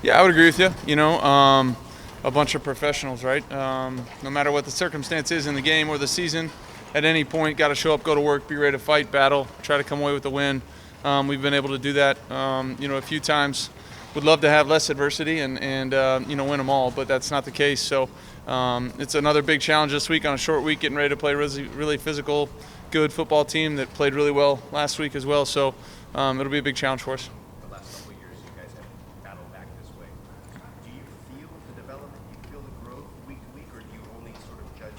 Yeah, I would agree with you. A bunch of professionals, right? No matter what the circumstance is in the game or the season, at any point, got to show up, go to work, be ready to fight, battle, try to come away with the win. We've been able to do that, a few times. Would love to have less adversity and win them all, but that's not the case. So it's another big challenge this week on a short week, getting ready to play a really, really physical, good football team that played really well last week as well. So it'll be a big challenge for us. The last couple of years, you guys have battled back this way. Do you feel the development? Do you feel the growth week to week, or do you only sort of judge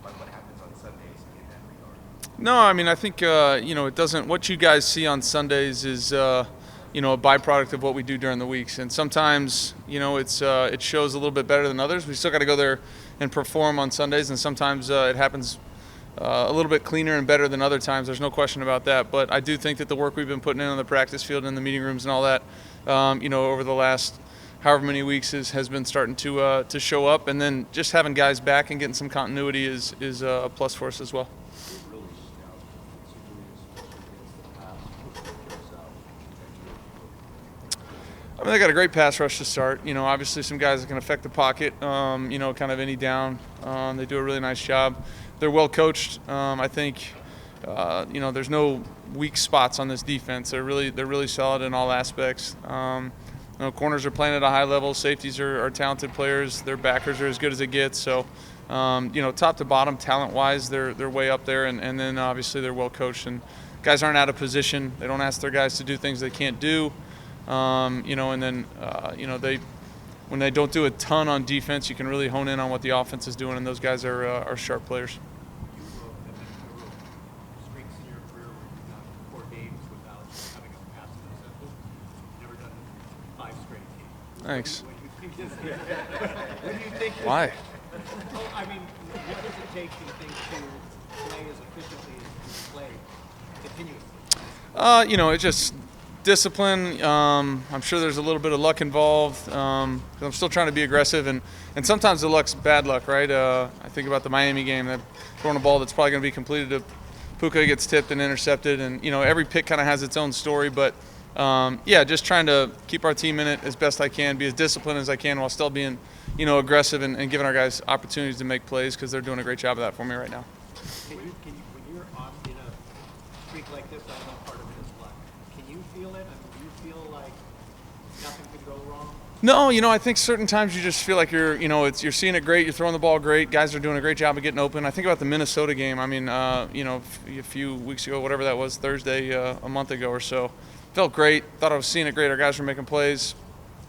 by what happens on Sundays in that regard? No, I mean, I think, it doesn't – what you guys see on Sundays is, a byproduct of what we do during the weeks. And sometimes, it shows a little bit better than others. We still got to go there and perform on Sundays, and sometimes it happens a little bit cleaner and better than other times. There's no question about that. But I do think that the work we've been putting in on the practice field and the meeting rooms and all that, over the last however many weeks has been starting to show up. And then just having guys back and getting some continuity is a plus for us as well. I mean, they got a great pass rush to start. Obviously some guys that can affect the pocket, kind of any down. They do a really nice job. They're well coached. I think, there's no weak spots on this defense. They're really solid in all aspects. Corners are playing at a high level. Safeties are talented players. Their backers are as good as it gets. So, top to bottom, talent-wise, they're way up there. And then obviously they're well coached. And guys aren't out of position. They don't ask their guys to do things they can't do. And then when they don't do a ton on defense, you can really hone in on what the offense is doing, and those guys are sharp players. You have been streaks in your career where you've gone 4 games without having a pass interception. Never done 5 straight games. Thanks. What do you think? Why? I mean, what does it take, do you think, to play as efficiently as you play continuously? It's just discipline. I'm sure there's a little bit of luck involved. 'Cause I'm still trying to be aggressive, and sometimes the luck's bad luck, right? I think about the Miami game, that throwing a ball that's probably going to be completed to Puka gets tipped and intercepted, and every pick kind of has its own story. But just trying to keep our team in it as best I can, be as disciplined as I can while still being aggressive and giving our guys opportunities to make plays, because they're doing a great job of that for me right now. Can you, when you're on in a streak like this, I know part of it is luck. Can you feel it? I mean, do you feel like nothing could go wrong? No, I think certain times you just feel like you're seeing it great, you're throwing the ball great, guys are doing a great job of getting open. I think about the Minnesota game. I mean, a few weeks ago, whatever that was, Thursday, a month ago or so, felt great. Thought I was seeing it great. Our guys were making plays.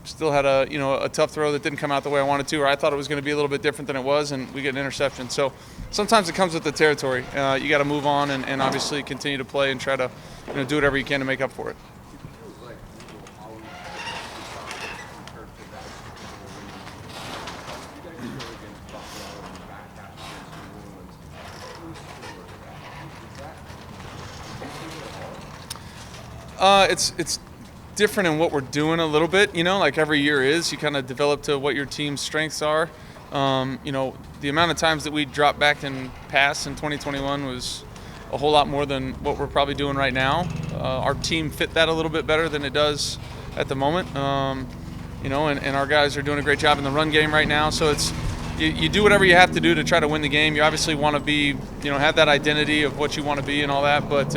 Still had a tough throw that didn't come out the way I wanted to, or I thought it was going to be a little bit different than it was, and we get an interception. So sometimes it comes with the territory. You got to move on and obviously continue to play and try to do whatever you can to make up for it. It's different in what we're doing a little bit, like every year is. You kind of develop to what your team's strengths are. The amount of times that we dropped back and passed in 2021 was a whole lot more than what we're probably doing right now. Our team fit that a little bit better than it does at the moment. And our guys are doing a great job in the run game right now. So it's you do whatever you have to do to try to win the game. You obviously want to be, have that identity of what you want to be and all that, but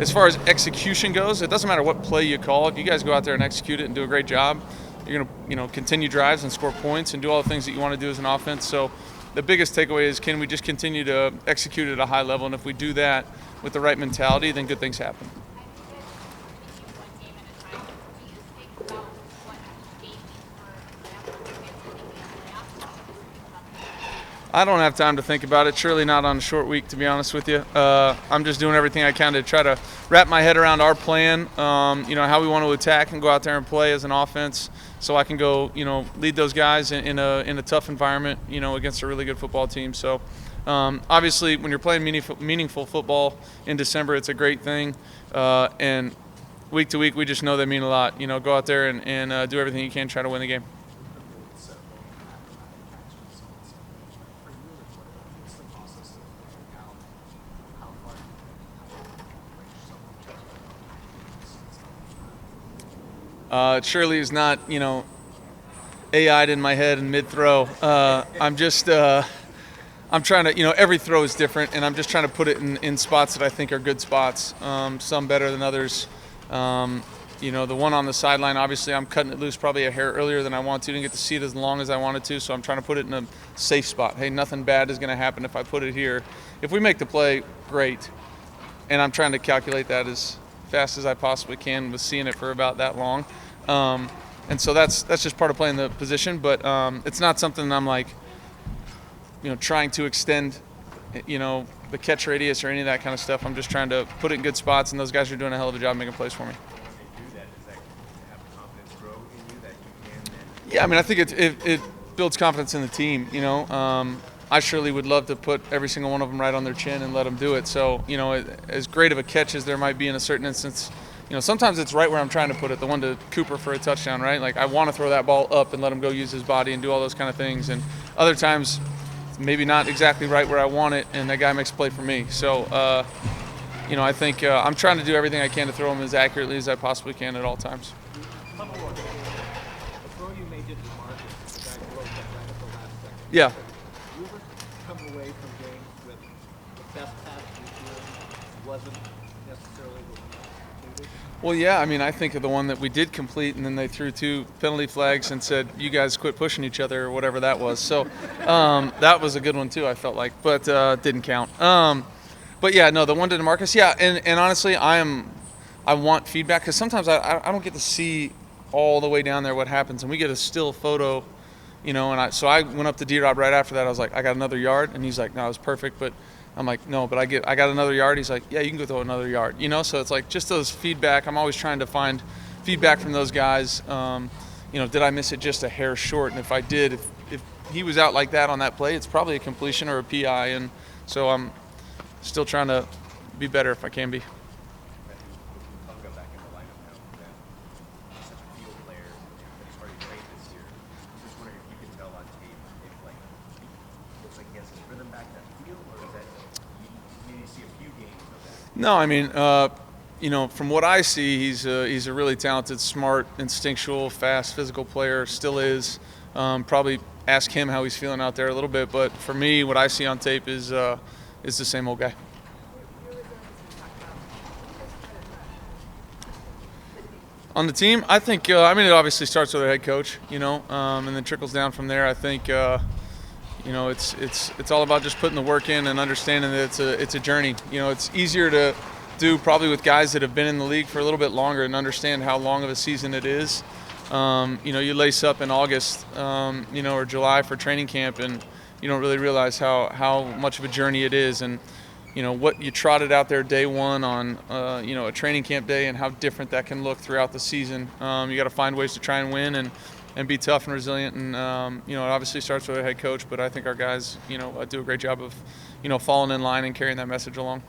as far as execution goes, it doesn't matter what play you call. If you guys go out there and execute it and do a great job, you're going to, continue drives and score points and do all the things that you want to do as an offense. So the biggest takeaway is, can we just continue to execute at a high level? And if we do that with the right mentality, then good things happen. I don't have time to think about it. Surely not on a short week, to be honest with you. I'm just doing everything I can to try to wrap my head around our plan, how we want to attack and go out there and play as an offense, so I can go, lead those guys in a tough environment, against a really good football team. So obviously when you're playing meaningful football in December, it's a great thing. And week to week, we just know they mean a lot. Go out there and do everything you can, try to win the game. It surely is not, AI'd in my head in mid-throw. I'm trying to, every throw is different, and I'm just trying to put it in spots that I think are good spots, some better than others. The one on the sideline, obviously I'm cutting it loose probably a hair earlier than I want to. Didn't get to see it as long as I wanted to, so I'm trying to put it in a safe spot. Hey, nothing bad is going to happen if I put it here. If we make the play, great. And I'm trying to calculate that as fast as I possibly can with seeing it for about that long. And so that's just part of playing the position, but it's not something I'm like, trying to extend, the catch radius or any of that kind of stuff. I'm just trying to put it in good spots, and those guys are doing a hell of a job making plays for me. Yeah, I mean, I think it builds confidence in the team, I surely would love to put every single one of them right on their chin and let them do it. So, as great of a catch as there might be in a certain instance, sometimes it's right where I'm trying to put it, the one to Cooper for a touchdown, right? Like, I want to throw that ball up and let him go use his body and do all those kind of things. And other times, maybe not exactly right where I want it, and that guy makes a play for me. So, I think I'm trying to do everything I can to throw him as accurately as I possibly can at all times. Yeah. You ever come away from games with the best pass this year wasn't necessarily the one that completed? Well, yeah. I mean, I think of the one that we did complete, and then they threw 2 penalty flags and said, "You guys quit pushing each other," or whatever that was. So that was a good one too, I felt like, but didn't count. But yeah, no, the one to DeMarcus, yeah. And honestly, I want feedback, because sometimes I don't get to see all the way down there what happens, and we get a still photo. So I went up to D-Rob right after that. I was like, "I got another yard," and he's like, "No, it was perfect." But I'm like, "No, but I got another yard." He's like, "Yeah, you can go throw another yard." So it's like just those feedback. I'm always trying to find feedback from those guys. Did I miss it just a hair short? And if I did, if he was out like that on that play, it's probably a completion or a PI. And so I'm still trying to be better if I can be. Puka back in the lineup now. He's such a field player, but he's already played this year. Just wondering if you can tell on tape if looks like he has his rhythm back that field, or is that you need to see a few games of that? No, I mean, from what I see, he's a really talented, smart, instinctual, fast, physical player. Still is. Probably ask him how he's feeling out there a little bit. But for me, what I see on tape is the same old guy. On the team, I think, it obviously starts with our head coach, and then trickles down from there. I think, it's all about just putting the work in and understanding that it's a journey. It's easier to do probably with guys that have been in the league for a little bit longer and understand how long of a season it is. You lace up in August, or July for training camp, and you don't really realize how much of a journey it is. And what you trotted out there day one on, a training camp day, and how different that can look throughout the season. You got to find ways to try and win and be tough and resilient. And, it obviously starts with a head coach, but I think our guys, do a great job of, falling in line and carrying that message along.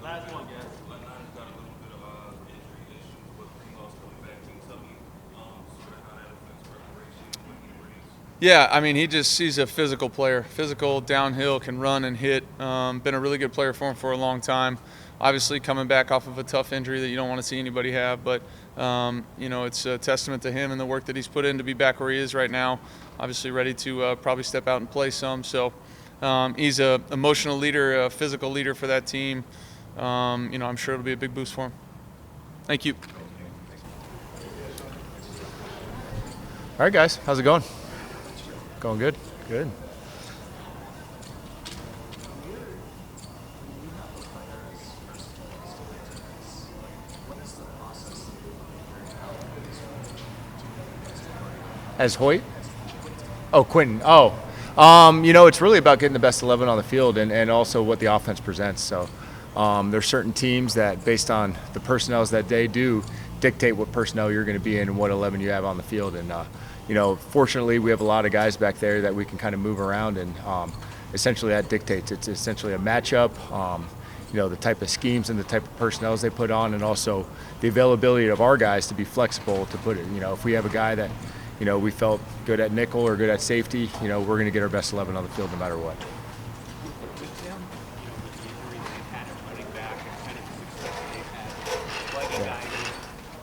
Last one, guys. Yeah, I mean, he's a physical player. Physical, downhill, can run and hit. Been a really good player for him for a long time. Obviously coming back off of a tough injury that you don't want to see anybody have, but, it's a testament to him and the work that he's put in to be back where he is right now. Obviously ready to probably step out and play some. So he's an emotional leader, a physical leader for that team. I'm sure it'll be a big boost for him. Thank you. All right, guys, how's it going? Going good? Good. As Hoyt? Oh, Quentin. Oh, it's really about getting the best 11 on the field and also what the offense presents. So there's certain teams that, based on the personnels that they do, dictate what personnel you're going to be in and what 11 you have on the field. And fortunately, we have a lot of guys back there that we can kind of move around, and essentially that dictates. It's essentially a matchup, the type of schemes and the type of personnels they put on, and also the availability of our guys to be flexible to put it. If we have a guy that, we felt good at nickel or good at safety, we're going to get our best 11 on the field no matter what.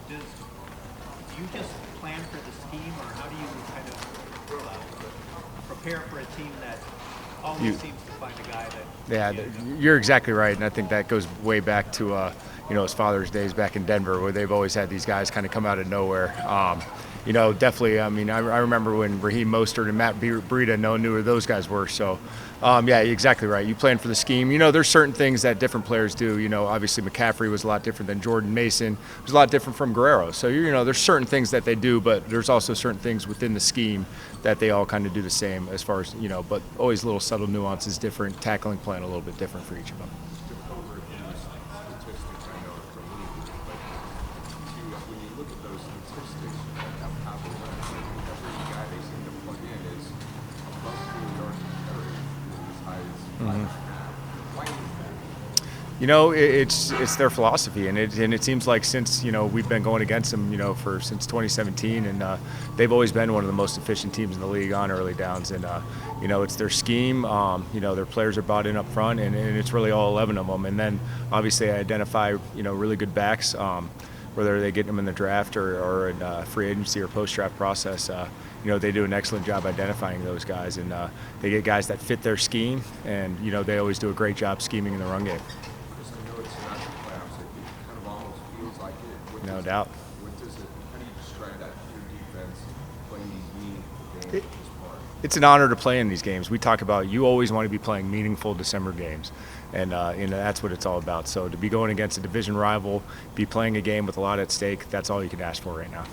Do you just plan for the scheme, or prepare for a team that always seems to find a guy that. Yeah, you're exactly right, and I think that goes way back to his father's days back in Denver, where they've always had these guys kind of come out of nowhere. Definitely. I mean, I remember when Raheem Mostert and Matt Breida, no one knew who those guys were. So, yeah, exactly right. You plan for the scheme. There's certain things that different players do. Obviously McCaffrey was a lot different than Jordan Mason. It was a lot different from Guerrero. So, there's certain things that they do, but there's also certain things within the scheme that they all kind of do the same as far as, but always little subtle nuances different, tackling plan a little bit different for each of them. When you look at those statistics of how they run, every guy they seem to plug in is above 4 yards per carry, as high as 5.5. Why is that? It's their philosophy, and it seems like since we've been going against them since 2017, and they've always been one of the most efficient teams in the league on early downs, and it's their scheme. Their players are bought in up front, and it's really all 11 of them, and then obviously I identify really good backs. Whether they get them in the draft or in free agency or post-draft process, they do an excellent job identifying those guys, and they get guys that fit their scheme, and they always do a great job scheming in the run game. I know it's not the playoffs. It kind of almost feels like it. No doubt. How do you describe that pure defense playing these meaningful games at this part? It's an honor to play in these games. We talk about you always want to be playing meaningful December games, and that's what it's all about. So to be going against a division rival, be playing a game with a lot at stake, that's all you can ask for right now.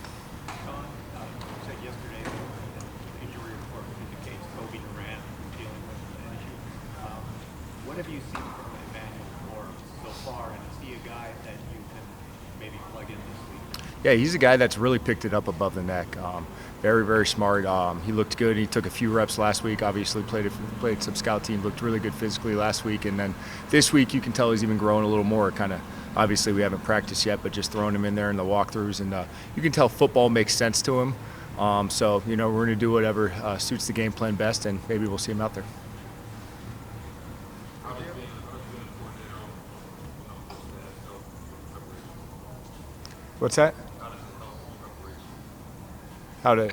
Sean, you said yesterday that the injury report indicates Kobe Durant is dealing with an issue. What have you seen from Emmanuel LaFleur so far, and is he a guy that you can maybe plug in this week? Yeah, he's a guy that's really picked it up above the neck. Very, very smart. He looked good. He took a few reps last week. Obviously played some scout team. Looked really good physically last week, and then this week you can tell he's even growing a little more. Kind of. Obviously we haven't practiced yet, but just throwing him in there in the walkthroughs, and you can tell football makes sense to him. So we're going to do whatever suits the game plan best, and maybe we'll see him out there. What's that? How to?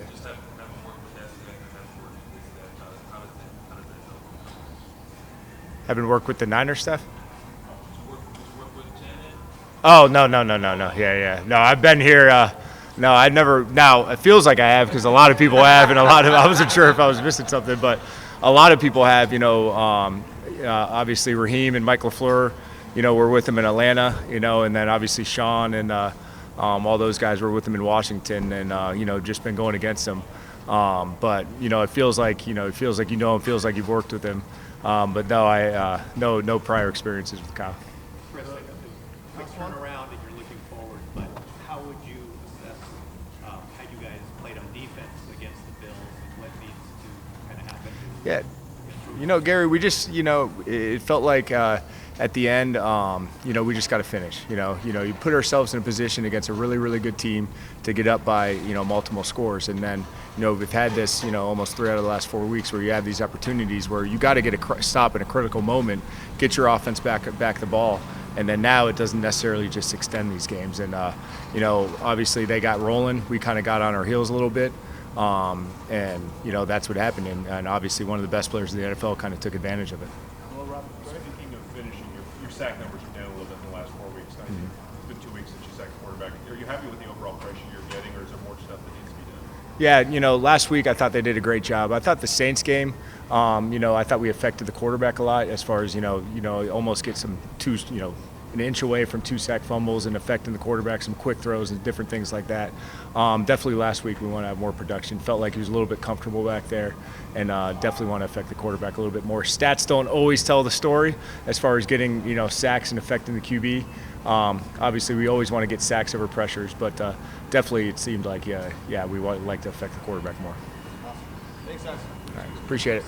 Having worked with the Niners stuff? Oh, no. Yeah. No, I've been here. No, I've never. Now, it feels like I have because a lot of people have, and I wasn't sure if I was missing something, but a lot of people have. Obviously Raheem and Mike LaFleur, were with him in Atlanta, and then obviously Sean and all those guys were with him in Washington, and just been going against them. But it feels like him, feels like you've worked with him. But no, no prior experiences with Kyle. Chris, quick turnaround and you're looking forward, but how would you assess how you guys played on defense against the Bills and what needs to kind of happen? Yeah, Gary, we just, it felt like at the end, we just got to finish. You put ourselves in a position against a really, really good team to get up by, multiple scores. And then, we've had this, almost 3 out of the last 4 weeks where you have these opportunities where you got to get a stop in a critical moment, get your offense back the ball. And then now it doesn't necessarily just extend these games. And, obviously they got rolling. We kind of got on our heels a little bit. And that's what happened. And obviously one of the best players in the NFL kind of took advantage of it. Well, Rob, speaking of finishing, your sack numbers are down a little bit in the last 4 weeks. It's been 2 weeks since you sacked a quarterback. Are you happy with the overall pressure you're getting, or is there more stuff that needs to be done? Yeah, last week I thought they did a great job. I thought the Saints game, I thought we affected the quarterback a lot as far as, almost get some an inch away from 2 sack fumbles and affecting the quarterback, some quick throws and different things like that. Definitely last week we want to have more production. Felt like he was a little bit comfortable back there, and definitely want to affect the quarterback a little bit more. Stats don't always tell the story as far as getting sacks and affecting the QB. Obviously we always want to get sacks over pressures, but definitely it seemed like we would like to affect the quarterback more. Awesome. Thanks, guys. All right, appreciate it.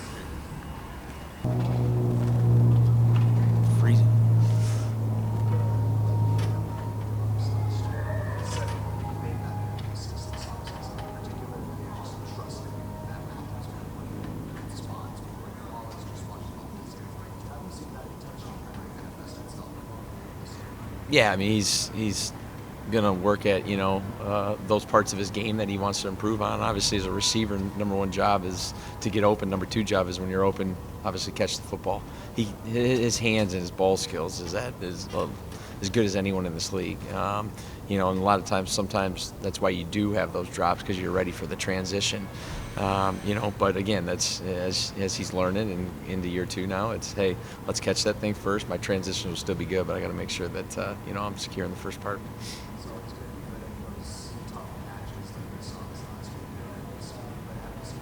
Yeah, I mean he's gonna work at those parts of his game that he wants to improve on. Obviously, as a receiver, number one job is to get open. Number two job is when you're open, obviously catch the football. His hands and his ball skills is as good as anyone in this league. And a lot of times, sometimes that's why you do have those drops, because you're ready for the transition. But again, that's as he's learning and into year 2 now. It's, hey, let's catch that thing first. My transition will still be good, but I got to make sure that I'm secure in the first part. So it's going to be good in those tough matches like we saw this last week. But have you seen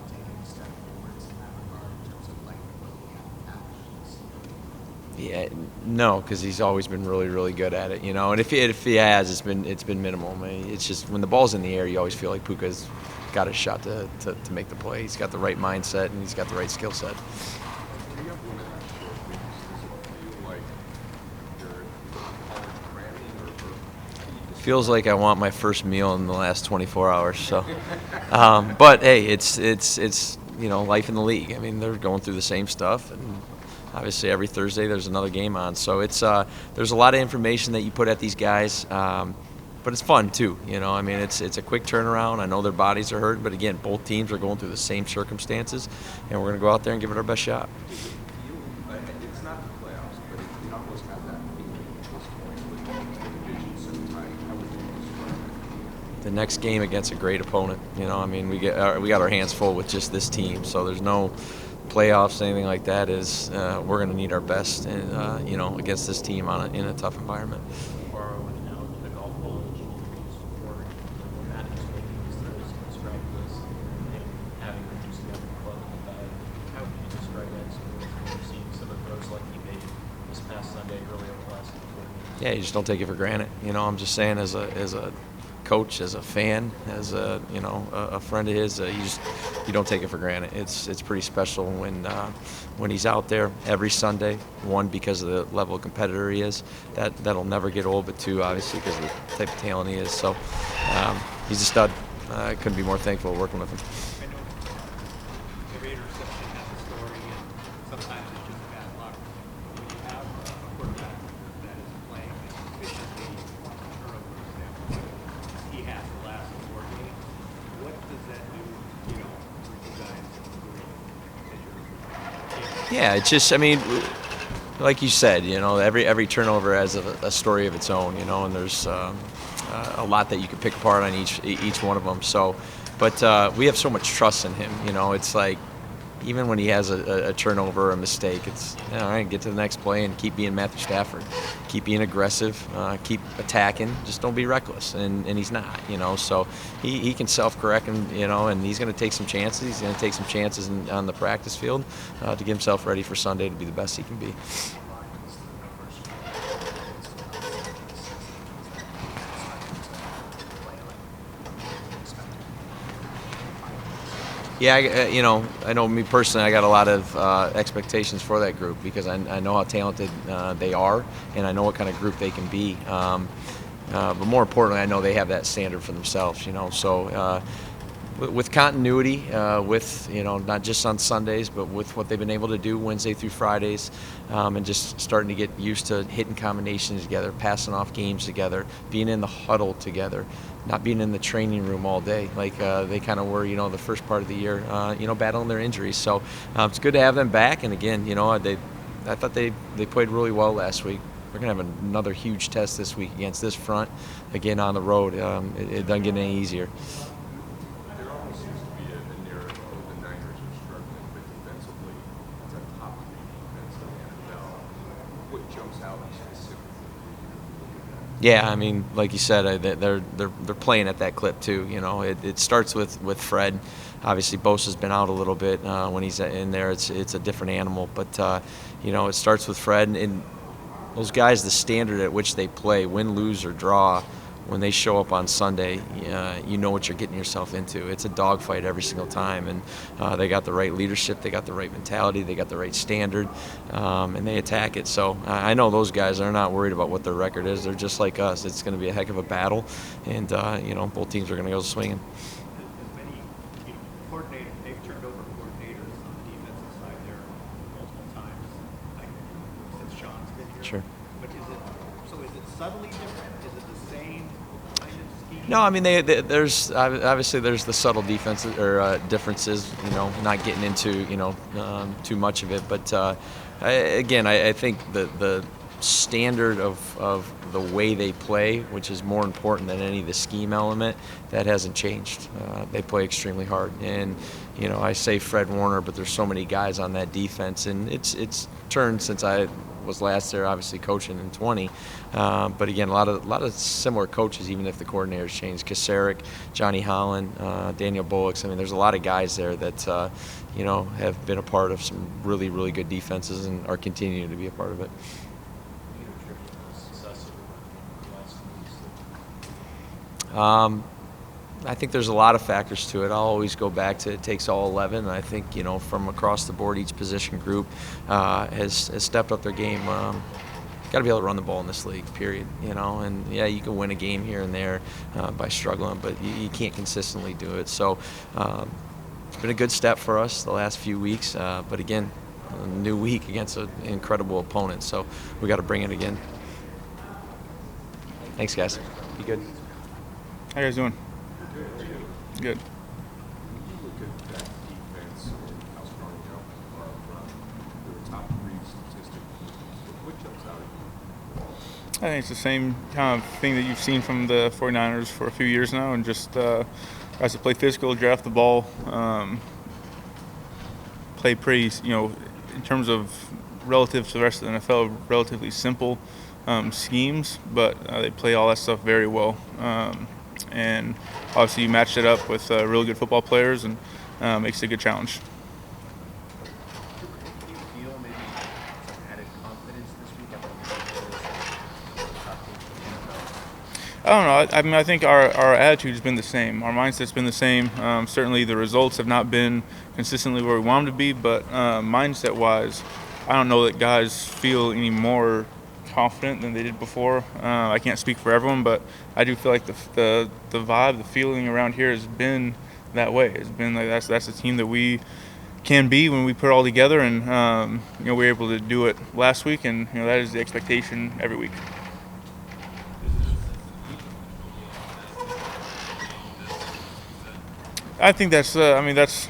taking a step forwards in that regard in terms of like looking at actions? Yeah, no, because he's always been really, really good at it, And if he has, it's been minimal. I mean, it's just when the ball's in the air, you always feel like Puka's got a shot to make the play. He's got the right mindset and he's got the right skill set. When you have one of those short weeks, does it feel like you're cramming or Feels like I want my first meal in the last 24 hours. So, but hey, it's life in the league. I mean, they're going through the same stuff, and obviously every Thursday there's another game on. So it's there's a lot of information that you put at these guys. But it's fun too, I mean, it's a quick turnaround. I know their bodies are hurt, but again, both teams are going through the same circumstances, and we're going to go out there and give it our best shot. it's not the playoffs, but it almost has that feeling at this point with the division so tight. How would you describe it? The next game against a great opponent, I mean, we got our hands full with just this team, so there's no playoffs, anything like that. We're going to need our best, and against this team in a tough environment. Borrowing now the golf ball injuries for Matthew Stafford describe this and having reduced the other club in the bag. How would you describe that experience when you're seeing some of the throws like he made this past Sunday early over the last 4 games? Yeah, you just don't take it for granted. I'm just saying, as a coach, as a fan, as a friend of his, you don't take it for granted. It's pretty special when he's out there every Sunday. One, because of the level of competitor he is, that'll never get old. But two, obviously, because of the type of talent he is. So he's a stud. I couldn't be more thankful working with him. I know every interception has a story, and sometimes it's just bad luck. When you have a quarterback that is playing as efficiently from a turnover standpoint as he has the last 4 games, what does that do, for you guys as your Yeah, it's just, I mean, like you said, every turnover has a story of its own, and there's a lot that you can pick apart on each one of them. So, but we have so much trust in him. It's like even when he has a turnover or a mistake, it's all right. Get to the next play and keep being Matthew Stafford, keep being aggressive, keep attacking. Just don't be reckless, and he's not. So he can self-correct, and and he's going to take some chances. He's going to take some chances on the practice field to get himself ready for Sunday to be the best he can be. Yeah, I know me personally, I got a lot of expectations for that group because I know how talented they are, and I know what kind of group they can be. But more importantly, I know they have that standard for themselves, So with continuity, with not just on Sundays, but with what they've been able to do Wednesday through Fridays, and just starting to get used to hitting combinations together, passing off games together, being in the huddle together, not being in the training room all day like they kind of were, the first part of the year, battling their injuries. So it's good to have them back. And again, I thought they played really well last week. We're going to have another huge test this week against this front, again on the road. It doesn't get any easier. There always seems to be a narrative of the Niners are struggling, but defensively, it's a top 3 defense in the NFL. What jumps out specifically? Yeah, I mean, like you said, they're playing at that clip too. It starts with Fred. Obviously, Bosa's been out a little bit. When he's in there, it's a different animal. But it starts with Fred, and those guys, the standard at which they play, win, lose, or draw, when they show up on Sunday, you know what you're getting yourself into. It's a dogfight every single time, and they got the right leadership, they got the right mentality, they got the right standard, and they attack it. So I know those guys are not worried about what their record is. They're just like us. It's going to be a heck of a battle, and both teams are going to go swinging. As many coordinators, they've turned over coordinators on the defensive side there multiple times, like since Sean's been here. Sure. But is it subtly different? Is it the same kind of scheme? No, I mean there's obviously there's the subtle defenses or differences. Not getting into too much of it, but I think the standard of the way they play, which is more important than any of the scheme element, that hasn't changed. They play extremely hard, and I say Fred Warner, but there's so many guys on that defense, and it's turned since I was last there, obviously coaching in 20. But again, a lot of similar coaches, even if the coordinators changed. Kasarik, Johnny Holland, Daniel Bullocks. I mean, there's a lot of guys there that have been a part of some really, really good defenses and are continuing to be a part of it. I think there's a lot of factors to it. I'll always go back to it takes all 11. I think from across the board, each position group has stepped up their game. Got to be able to run the ball in this league, period. And yeah, you can win a game here and there by struggling, but you can't consistently do it. So it's been a good step for us the last few weeks. But again, a new week against an incredible opponent. So we got to bring it again. Thanks, guys. Be good. How you guys doing? Good. When you look at that defense and how strong you are from the top 3 statistically, what jumps out at you? I think it's the same kind of thing that you've seen from the 49ers for a few years now, and just guys that play physical, draft the ball, play pretty, in terms of relative to the rest of the NFL, relatively simple schemes, but they play all that stuff very well. And obviously you matched it up with really good football players, and makes it a good challenge. Do you feel maybe some added confidence this week after the top teams? I don't know. I mean, I think our attitude has been the same. Our mindset's been the same. Certainly the results have not been consistently where we want them to be, but mindset-wise, I don't know that guys feel any more confident than they did before. I can't speak for everyone, but I do feel like the vibe, the feeling around here has been that way. It's been like that's the team that we can be when we put it all together, and we were able to do it last week, and that is the expectation every week. I think that's that's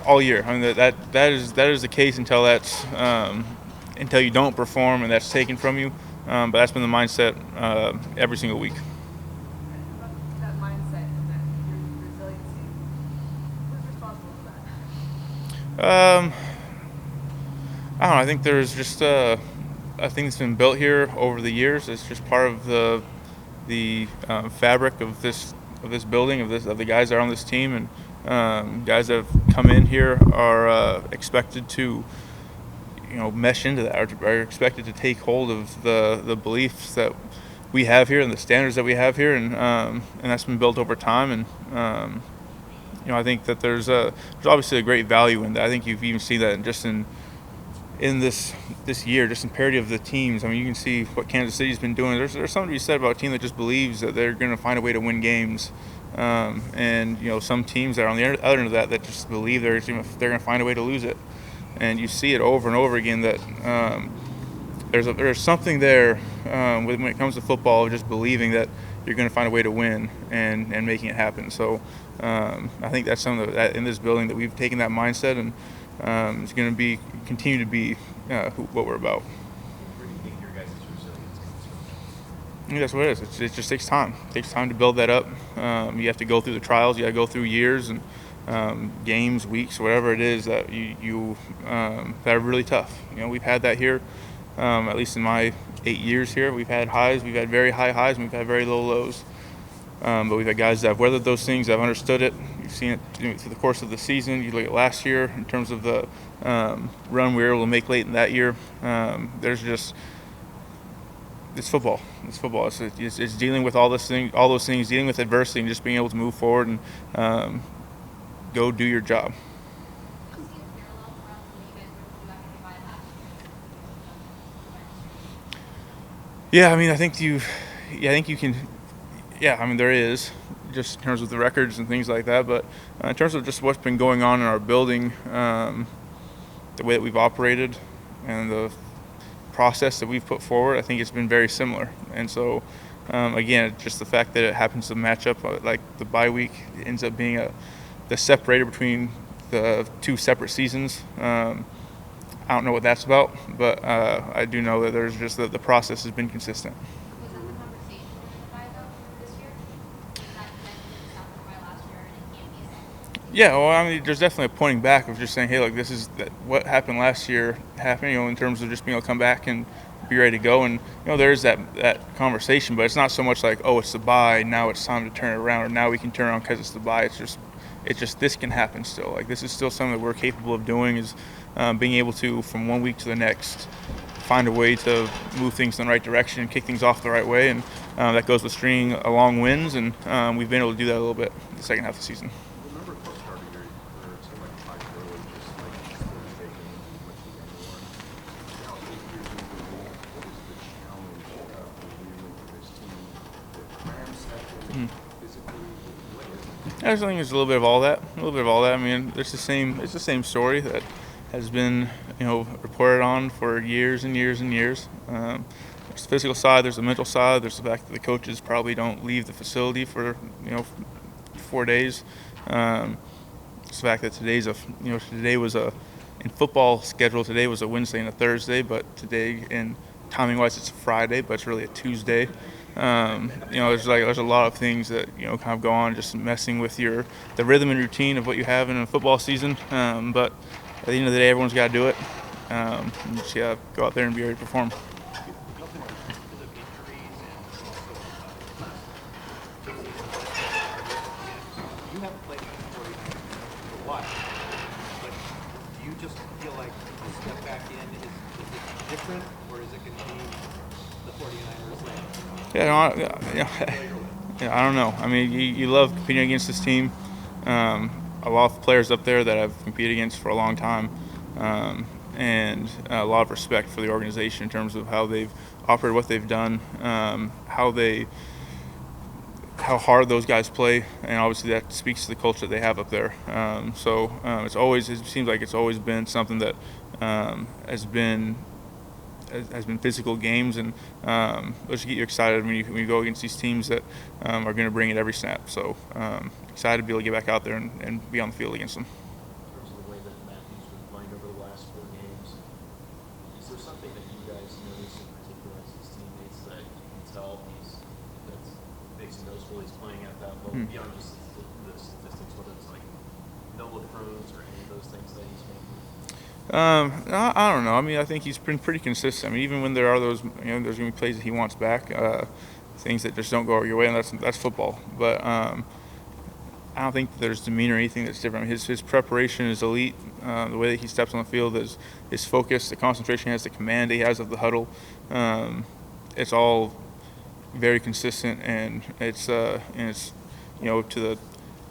all year. I mean that is the case until that's until you don't perform and that's taken from you. But that's been the mindset every single week. That mindset and that your resiliency, who's responsible for that? I don't know. I think there's just a thing that's been built here over the years. It's just part of the fabric of this building, of the guys that are on this team, and guys that have come in here are expected to mesh into that, are expected to take hold of the beliefs that we have here and the standards that we have here, and that's been built over time. And I think that there's obviously a great value in that. I think you've even seen that just in this year, just in parity of the teams. I mean, you can see what Kansas City's been doing. There's something to be said about a team that just believes that they're going to find a way to win games. And some teams that are on the other end of that just believe they're going to find a way to lose it. And you see it over and over again that there's something there when it comes to football, just believing that you're going to find a way to win and making it happen. So I think that's something that in this building that we've taken that mindset, and it's going to continue to be what we're about. Where do you think your guys' resilience comes from? I think that's what it is. It just takes time. It takes time to build that up. You have to go through the trials. You got to go through years and games, weeks, whatever it is that you that are really tough. We've had that here, at least in my 8 years here. We've had highs, we've had very high highs, and we've had very low lows. But we've had guys that have weathered those things, that have understood it. You've seen it through the course of the season. You look at last year in terms of the run we were able to make late in that year. It's football. It's football. It's dealing with all those things, dealing with adversity, and just being able to move forward and go do your job. Yeah, I mean, I think you can. Yeah, I mean, there is, just in terms of the records and things like that. But in terms of just what's been going on in our building, the way that we've operated, and the process that we've put forward, I think it's been very similar. And so, again, just the fact that it happens to match up like the bye week ends up being the separator between the two separate seasons. I don't know what that's about, but I do know that there's just the process has been consistent. Was that the conversation during the bye though this year? That you stopped the bye last year and it can't be the same? Yeah, well, I mean, there's definitely a pointing back of just saying, hey, look, this is what happened last year happened, in terms of just being able to come back and be ready to go. And, there's that conversation, but it's not so much like, oh, it's the bye, now it's time to turn it around, or now we can turn it around because it's the bye. It's just this can happen still. Like, this is still something that we're capable of doing, is being able to, from one week to the next, find a way to move things in the right direction and kick things off the right way. And that goes with stringing along wins, and we've been able to do that a little bit the second half of the season. Remember at the start of the year, it seemed like Mike early, just like Thursday game, much the younger one. Now, 8 years into the role, what is the challenge for you and for this team? The cram session, physically, what is it? I just think there's a little bit of all that. I mean, it's the same story that has been, reported on for years and years and years. There's the physical side, there's the mental side, there's the fact that the coaches probably don't leave the facility for, 4 days. It's the fact that today was in football schedule, today was a Wednesday and a Thursday, but today, in timing-wise, it's a Friday, but it's really a Tuesday. There's a lot of things that kind of go on, just messing with the rhythm and routine of what you have in a football season. But at the end of the day, everyone's got to do it. You just got to go out there and be ready to perform. You haven't played with the 49ers for a while, but do you just feel like the step back in is it different, or is it going to be the 49ers I don't know. I mean, you love competing against this team. A lot of players up there that I've competed against for a long time, and a lot of respect for the organization in terms of how they've operated, what they've done, how hard those guys play, and obviously that speaks to the culture that they have up there. It seems like it's always been something that has been physical games, and those get you excited when you go against these teams that are going to bring it every snap. So excited to be able to get back out there and be on the field against them. In terms of the way that Matthew's been playing over the last 4 games, is there something that you guys notice in particular as his teammates that you can tell that makes him noticeable he's playing at that level, beyond just the statistics, whether it's like no look throws or any of those things that he's making? I don't know. I mean, I think he's been pretty consistent. I mean, even when there are those, there's going to be plays that he wants back, things that just don't go your way, and that's football. But I don't think that there's demeanor or anything that's different. His preparation is elite. The way that he steps on the field, his focus, the concentration he has, the command he has of the huddle. It's all very consistent, and it's to the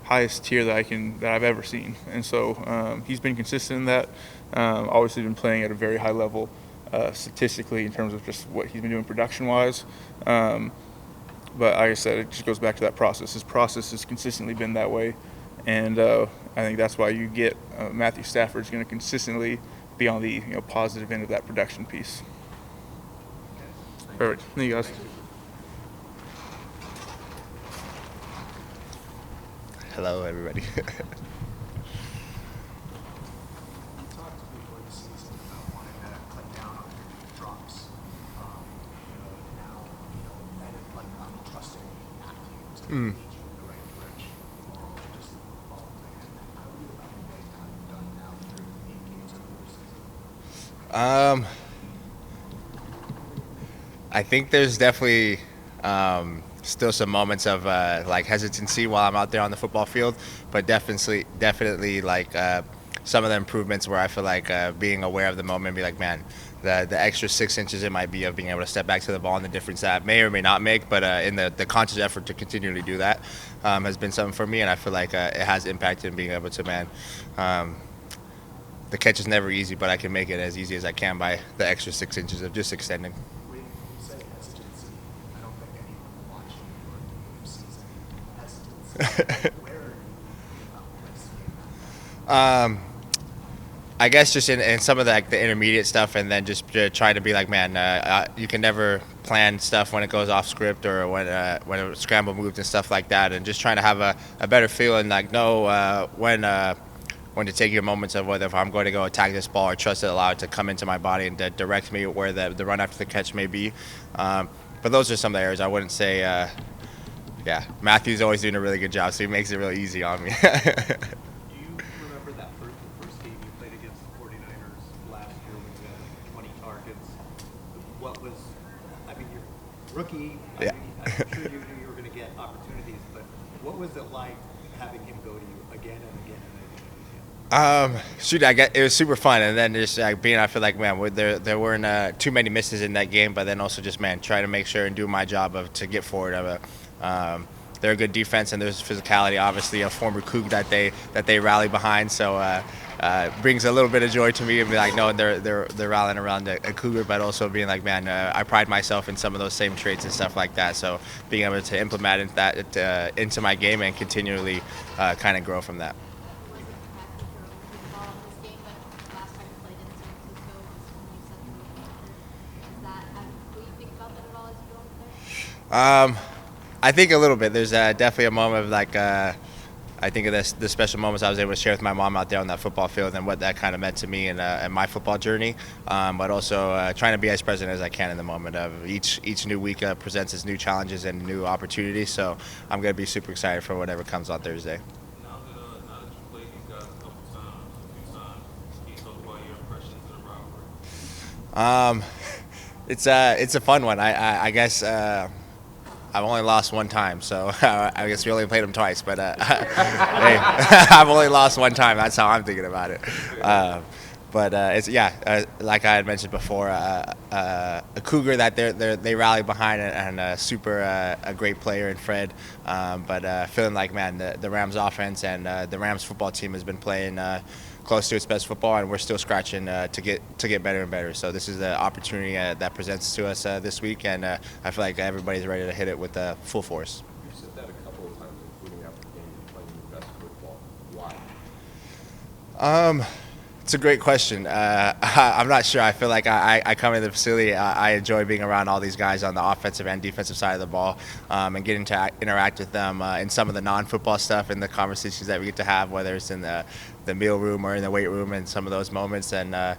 highest tier that I've ever seen. And so he's been consistent in that. Obviously been playing at a very high level statistically in terms of just what he's been doing production-wise. But like I said, it just goes back to that process. His process has consistently been that way, and I think that's why you get Matthew Stafford is going to consistently be on the positive end of that production piece. Perfect. Thank you guys. Hello, everybody. You talked before the season about wanting to cut down on your drops. Now, and like trusting Matthew to lead you in the right direction. Just the football plan. How do you evaluate how you've done now through 8 games over the season? I think there's definitely still some moments of like hesitancy while I'm out there on the football field, but definitely like some of the improvements where I feel like being aware of the moment and be like, man, the extra 6 inches it might be of being able to step back to the ball and the difference that may or may not make, but in the conscious effort to continually do that has been something for me, and I feel like it has impacted in being able to, the catch is never easy, but I can make it as easy as I can by the extra 6 inches of just extending. When you say hesitancy, I don't think anyone watching your game sees any hesitancy. Where are you about this game? I guess just in some of the intermediate stuff, and then just trying to be like, man, you can never plan stuff when it goes off script or when it scramble moves and stuff like that, and just trying to have a better feel and like know when to take your moments of whether if I'm going to go attack this ball or trust it, allow it to come into my body and direct me where the run after the catch may be. But those are some of the areas I wouldn't say. Matthew's always doing a really good job, so he makes it really easy on me. Do you remember the first game you played against the 49ers last year when you had 20 targets? What was, I mean, you're rookie. Yeah. I'm sure you knew you were going to get opportunities, but what was it like having him go to you again and again and again? It was super fun, and then just I feel like, man, there weren't too many misses in that game, but then also just, man, trying to make sure and do my job to get forward. They're a good defense, and there's physicality, obviously, a former Coug that they rally behind. So brings a little bit of joy to me and be like, no, they're rallying around a Cougar, but also being like, man, I pride myself in some of those same traits and stuff like that. So being able to implement that into my game and continually kind of grow from that. I think a little bit. There's definitely a moment of like, I think of the special moments I was able to share with my mom out there on that football field and what that kind of meant to me and my football journey. But also trying to be as present as I can in the moment of each new week presents its new challenges and new opportunities. So I'm going to be super excited for whatever comes on Thursday. Now that you played these guys a couple times, a few times, can you talk about your impressions of the rivalry? It's a fun one. I guess I've only lost one time, so I guess we only played them twice. But hey, I've only lost one time. That's how I'm thinking about it. It's like I had mentioned before, a Cougar that they rally behind and a great player in Fred. But feeling like, man, the Rams offense and the Rams football team has been playing close to its best football, and we're still scratching to get better and better. So this is the opportunity that presents to us this week, and I feel like everybody's ready to hit it with full force. You've said that a couple of times, including after the game, you're playing your best football. Why? It's a great question. I'm not sure. I feel like I come into the facility. I enjoy being around all these guys on the offensive and defensive side of the ball, and getting to interact with them in some of the non-football stuff and the conversations that we get to have, whether it's in the meal room or in the weight room, and some of those moments, and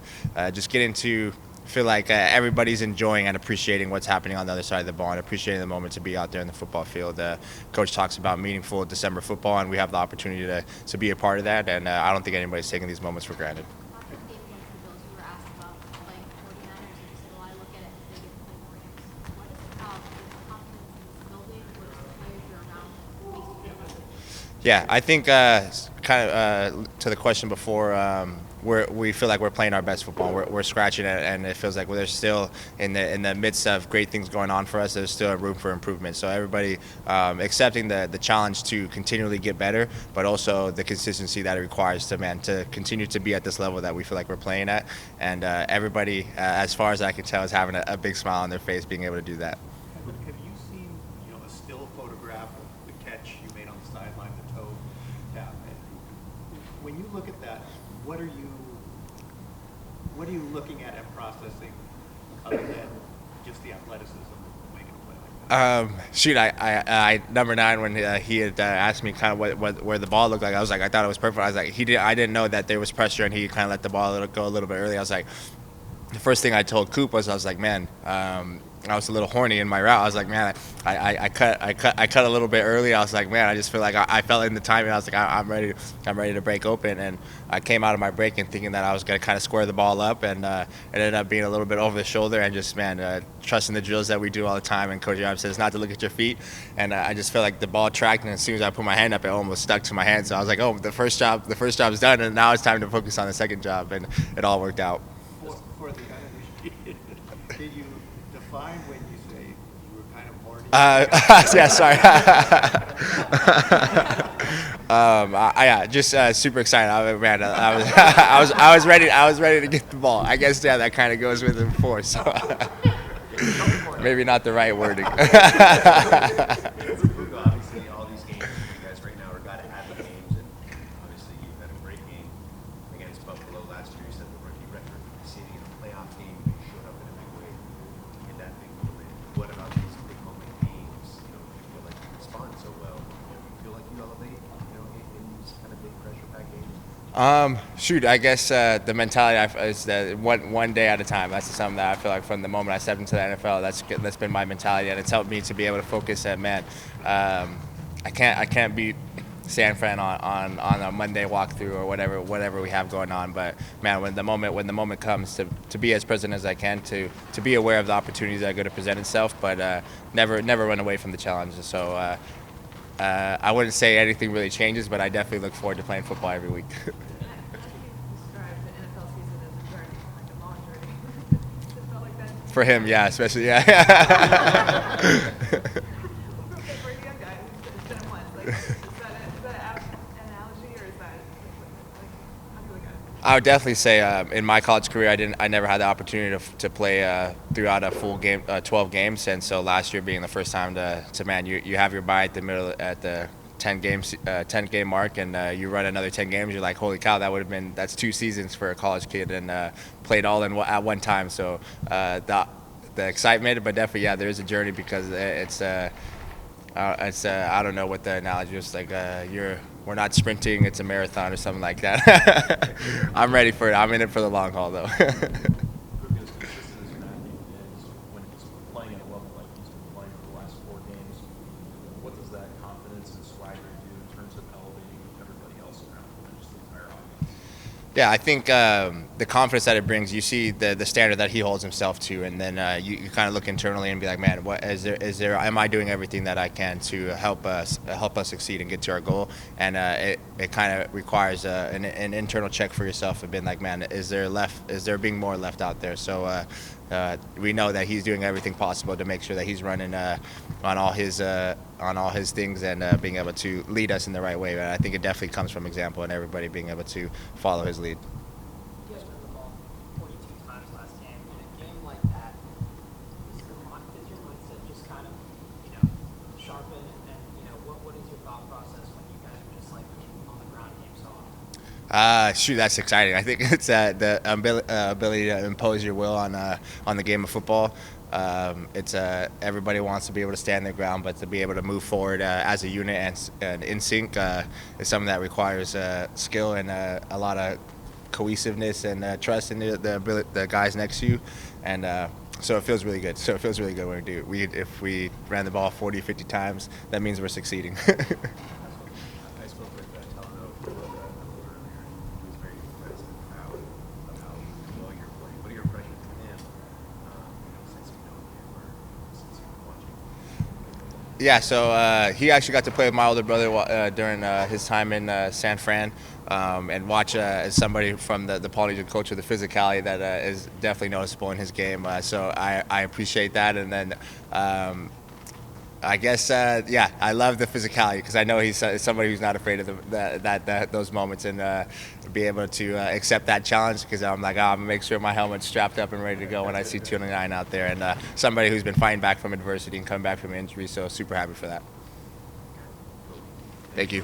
just getting to feel like everybody's enjoying and appreciating what's happening on the other side of the ball and appreciating the moment to be out there in the football field. Coach talks about meaningful December football, and we have the opportunity to be a part of that, and I don't think anybody's taking these moments for granted. Yeah, I think kind of to the question before, we feel like we're playing our best football. We're scratching it, and it feels like there's still in the midst of great things going on for us. There's still room for improvement. So everybody accepting the challenge to continually get better, but also the consistency that it requires to continue to be at this level that we feel like we're playing at. And everybody, as far as I can tell, is having a big smile on their face, being able to do that. Have you seen a still photograph of the catch you made on the sideline, the toe tap? When you look at that, what are you looking at and processing other than just the athleticism of making a play like that? I number 9 when he had asked me kind of where the ball looked like, I was like, I thought it was perfect. I was like, I didn't know that there was pressure, and he kind of let the ball go a little bit early. I was like, the first thing I told Kupp was, I was like, man, I was a little horny in my route. I was like, man, I cut a little bit early. I was like, man, I just feel like I felt in the timing. I was like, I'm ready to break open, and I came out of my break and thinking that I was gonna kind of square the ball up, and it ended up being a little bit over the shoulder, and just trusting the drills that we do all the time. And Coach Yard says not to look at your feet, and I just felt like the ball tracked, and as soon as I put my hand up, it almost stuck to my hand. So I was like, oh, the first job's done, and now it's time to focus on the second job, and it all worked out. For the uninitiated, did you define when you say you were kind of horny? Yeah, sorry. Just super excited. I was ready. I was ready to get the ball. I guess that kind of goes with it before. So maybe not the right wording. Obviously, all these games you guys right now are got to have the games, and obviously you had a great game against Buffalo last last year you set the rookie record for the city in a playoff game. You showed up in a big way in that big moment. What about these big moment games? You know, you feel like you respond so well. You know, you feel like you elevate. You know, in these kind of big pressure pack games. Shoot, I guess the mentality is that one day at a time. That's something that I feel like from the moment I stepped into the NFL, that's been my mentality, and it's helped me to be able to focus. That man, I can't beat San Fran on a Monday walkthrough or whatever we have going on. But man, when the moment comes to be as present as I can, to be aware of the opportunities that are going to present itself, but never run away from the challenges. So I wouldn't say anything really changes, but I definitely look forward to playing football every week. For him, yeah, especially, yeah. I would definitely say in my college career, I never had the opportunity to play throughout a full game, 12 games, and so last year being the first time to man, you have your bye at the 10 game mark, and you run another 10 games. You're like, holy cow, that's 2 seasons for a college kid, and played all at one time. So the excitement, but definitely, yeah, there is a journey because it's I don't know what the analogy is, like we're not sprinting, it's a marathon or something like that. I'm ready for it. I'm in it for the long haul, though. Puka, as consistent as Matthew is when he's playing at a level like he's been playing for the last 4 games, what does that confidence and swagger do in terms of elevating everybody else around him and just the entire offense? Yeah, I think the confidence that it brings, you see the standard that he holds himself to, and then you kind of look internally and be like, man, what is there? Am I doing everything that I can to help us succeed and get to our goal? And it kind of requires an internal check for yourself and being like, man, is there being more left out there? So we know that he's doing everything possible to make sure that he's running on all his things and being able to lead us in the right way. But I think it definitely comes from example and everybody being able to follow his lead. You guys ran the ball 42 times last game. In a game like that, does your mindset just kind of, sharpen? And what is your thought process when you guys are just like on the ground game so often? Shoot, that's exciting. I think it's the ability to impose your will on the game of football. It's everybody wants to be able to stand their ground, but to be able to move forward as a unit and in sync is something that requires skill and a lot of cohesiveness and trust in the guys next to you. And so it feels really good. So it feels really good when if we ran the ball 40, 50 times, that means we're succeeding. I spoke with Talano earlier. He was very impressed with how well you're playing. What are your impressions of him? Since you know him or since you've been watching? Yeah, so he actually got to play with my older brother during his time in San Fran, and watch as somebody from the Polynesian culture, the physicality that is definitely noticeable in his game. So I appreciate that, and then I guess I love the physicality because I know he's somebody who's not afraid of those moments and be able to accept that challenge because I'm like, I'm gonna make sure my helmet's strapped up and ready to go when I see 209 out there, and somebody who's been fighting back from adversity and coming back from injury. So super happy for that. Thank you.